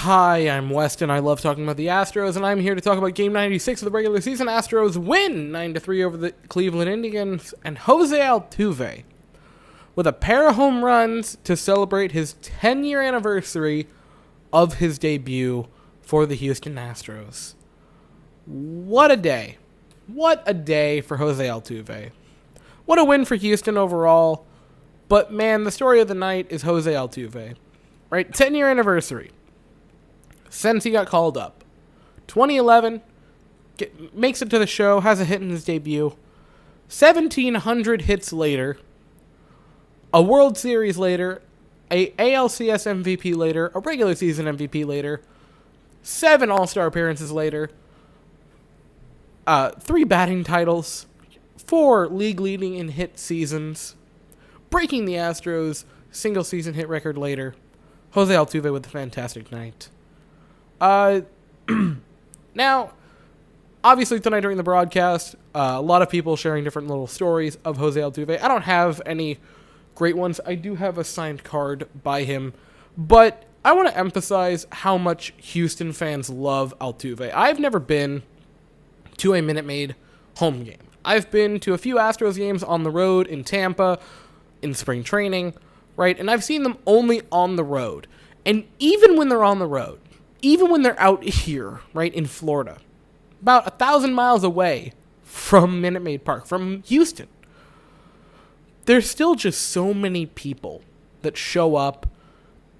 Hi, I'm Weston. I love talking about the Astros, and I'm here to talk about Game 96 of the regular season. Astros win 9-3 over the Cleveland Indians, and Jose Altuve, with a pair of home runs to celebrate his 10-year anniversary of his debut for the Houston Astros. What a day. What a day for Jose Altuve. What a win for Houston overall. But man, the story of the night is Jose Altuve. Right? 10-year anniversary. Since he got called up. 2011, makes it to the show, has a hit in his debut. 1,700 hits later. A World Series later. A ALCS MVP later. A regular season MVP later. 7 All-Star appearances later. 3 batting titles. 4 league-leading in hit seasons. Breaking the Astros' single-season hit record later. Jose Altuve with a fantastic night. Now, obviously tonight during the broadcast, a lot of people sharing different little stories of Jose Altuve. I don't have any great ones. I do have a signed card by him, but I want to emphasize how much Houston fans love Altuve. I've never been to a Minute Maid home game. I've been to a few Astros games on the road in Tampa, in spring training, right? And I've seen them only on the road. And even when they're on the road, even when they're out here, right, in Florida, about 1,000 miles away from Minute Maid Park, from Houston, there's still just so many people that show up.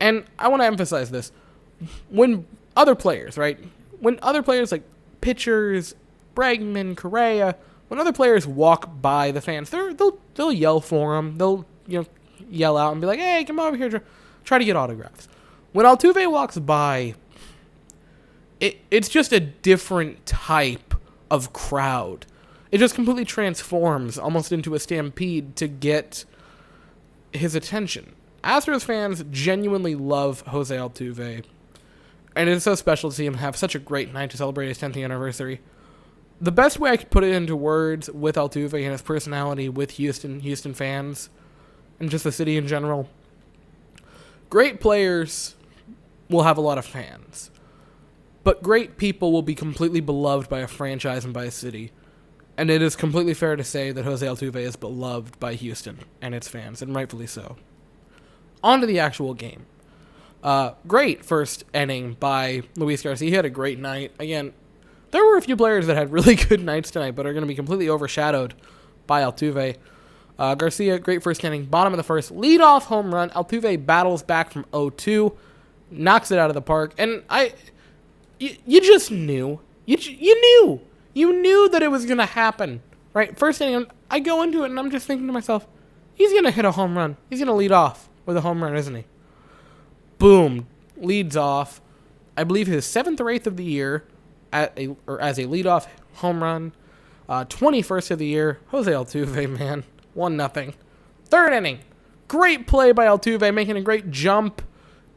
And I want to emphasize this. When other players, right, when other players like pitchers, Bregman, Correa, when other players walk by the fans, they'll yell for them. They'll, yell out and be like, hey, come over here, try to get autographs. When Altuve walks by, it's just a different type of crowd. It just completely transforms almost into a stampede to get his attention. Astros fans genuinely love Jose Altuve, and it's so special to see him have such a great night to celebrate his 10th anniversary. The best way I could put it into words with Altuve and his personality with Houston fans, and just the city in general, great players will have a lot of fans. But great people will be completely beloved by a franchise and by a city. And it is completely fair to say that Jose Altuve is beloved by Houston and its fans, and rightfully so. On to the actual game. Great first inning by Luis Garcia. He had a great night. Again, there were a few players that had really good nights tonight, but are going to be completely overshadowed by Altuve. Garcia, great first inning. Bottom of the first, leadoff home run. Altuve battles back from 0-2, knocks it out of the park. And you just knew. You knew that it was going to happen, right? First inning, I go into it, and I'm just thinking to myself, he's going to hit a home run. He's going to lead off with a home run, isn't he? Boom. Leads off. I believe his 7th or 8th of the year as a leadoff home run. 21st of the year. Jose Altuve, man. 1-0. Third inning. Great play by Altuve, making a great jump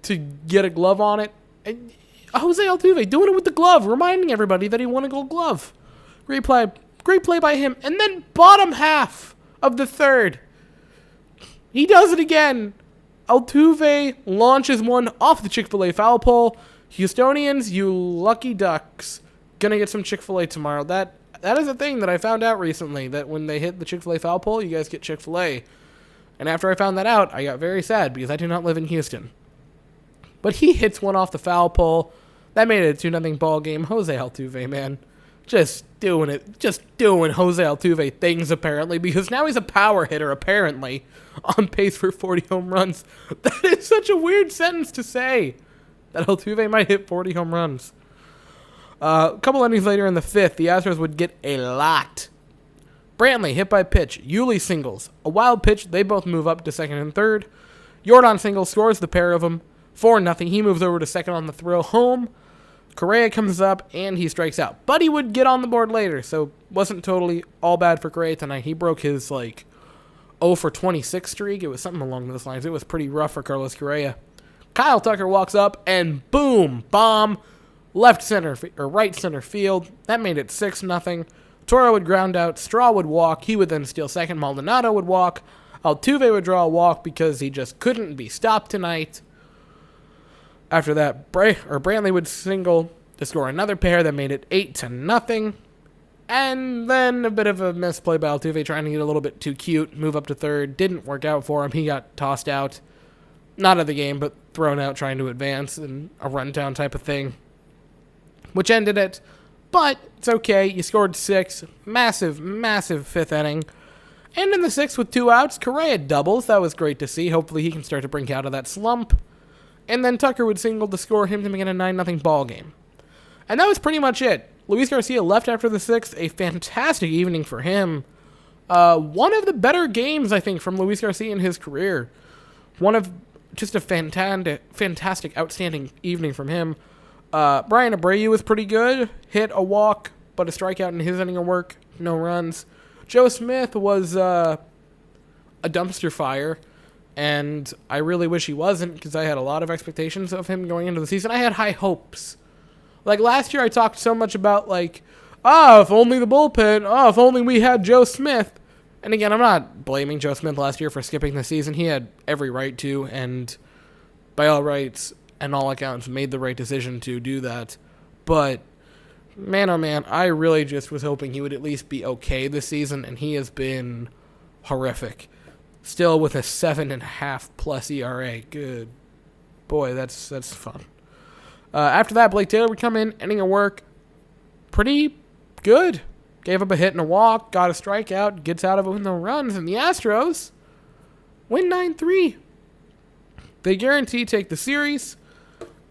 to get a glove on it. And Jose Altuve doing it with the glove, reminding everybody that he won a Gold Glove. Great play by him. And then bottom half of the third, he does it again. Altuve launches one off the Chick-fil-A foul pole. Houstonians, you lucky ducks, gonna get some Chick-fil-A tomorrow. That is a thing that I found out recently, that when they hit the Chick-fil-A foul pole, you guys get Chick-fil-A. And after I found that out, I got very sad because I do not live in Houston. But he hits one off the foul pole. That made it a 2-0 ball game. Jose Altuve, man. Just doing it. Just doing Jose Altuve things, apparently, because now he's a power hitter, apparently, on pace for 40 home runs. That is such a weird sentence to say, that Altuve might hit 40 home runs. A couple innings later in the 5th, the Astros would get a lot. Brantley hit by pitch. Yuli singles. A wild pitch. They both move up to second and third. Jordan singles, scores the pair of them. 4-0. He moves over to second on the throw home. Correa comes up, and he strikes out. But he would get on the board later, so wasn't totally all bad for Correa tonight. He broke his, 0-for-26 streak. It was something along those lines. It was pretty rough for Carlos Correa. Kyle Tucker walks up, and boom, bomb, right center field. That made it 6-0. Toro would ground out. Straw would walk. He would then steal second. Maldonado would walk. Altuve would draw a walk because he just couldn't be stopped tonight. After that, Brantley would single to score another pair that made it 8-0. And then a bit of a misplay by Altuve, trying to get a little bit too cute, move up to third. Didn't work out for him. He got tossed out. Not of the game, but thrown out trying to advance in a rundown type of thing, which ended it. But it's okay. You scored 6. Massive, massive 5th inning. And in the 6th with 2 outs, Correa doubles. That was great to see. Hopefully he can start to break out of that slump. And then Tucker would single to score him to make it a 9-0 ball game. And that was pretty much it. Luis Garcia left after the 6th. A fantastic evening for him. One of the better games, I think, from Luis Garcia in his career. One of just a fantastic, outstanding evening from him. Brian Abreu was pretty good. Hit a walk, but a strikeout in his inning of work. No runs. Joe Smith was a dumpster fire. And I really wish he wasn't, because I had a lot of expectations of him going into the season. I had high hopes. Like, last year I talked so much about, like, if only the bullpen, if only we had Joe Smith. And again, I'm not blaming Joe Smith last year for skipping the season. He had every right to, and by all rights and all accounts, made the right decision to do that. But, man, oh man, I really just was hoping he would at least be okay this season, and he has been horrific. Still with a 7.5+ ERA. Good. Boy, that's fun. After that, Blake Taylor would come in, inning of work. Pretty good. Gave up a hit and a walk, got a strikeout, gets out of it with no runs, and the Astros win 9-3. They guarantee take the series.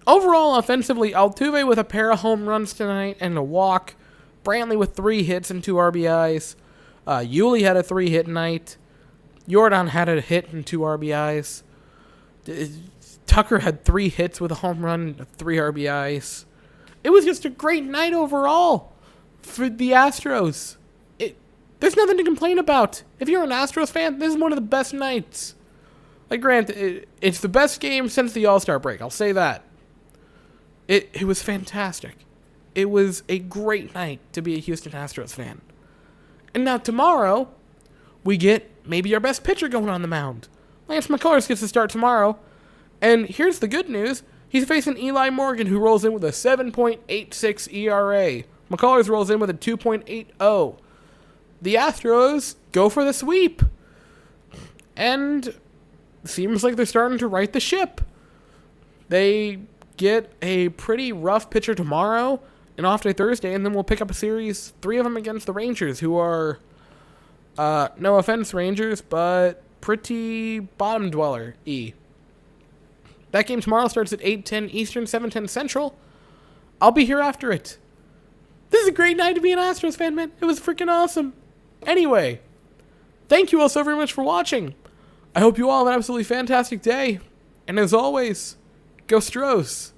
Overall, offensively, Altuve with a pair of home runs tonight and a walk. Brantley with 3 hits and 2 RBIs. Yuli had a 3-hit night. Jordan had a hit and 2 RBIs. Tucker had 3 hits with a home run and 3 RBIs. It was just a great night overall for the Astros. There's nothing to complain about. If you're an Astros fan, this is one of the best nights. Like, granted, it's the best game since the All-Star break. I'll say that. It was fantastic. It was a great night to be a Houston Astros fan. And now tomorrow, we get maybe our best pitcher going on the mound. Lance McCullers gets to start tomorrow. And here's the good news. He's facing Eli Morgan, who rolls in with a 7.86 ERA. McCullers rolls in with a 2.80. The Astros go for the sweep. And seems like they're starting to right the ship. They get a pretty rough pitcher tomorrow, an off day Thursday, and then we'll pick up a series, 3 of them against the Rangers, who are, no offense, Rangers, but pretty bottom dweller-y. That game tomorrow starts at 8:10 Eastern, 7:10 Central. I'll be here after it. This is a great night to be an Astros fan, man. It was freaking awesome. Anyway, thank you all so very much for watching. I hope you all have an absolutely fantastic day. And as always, go Stros.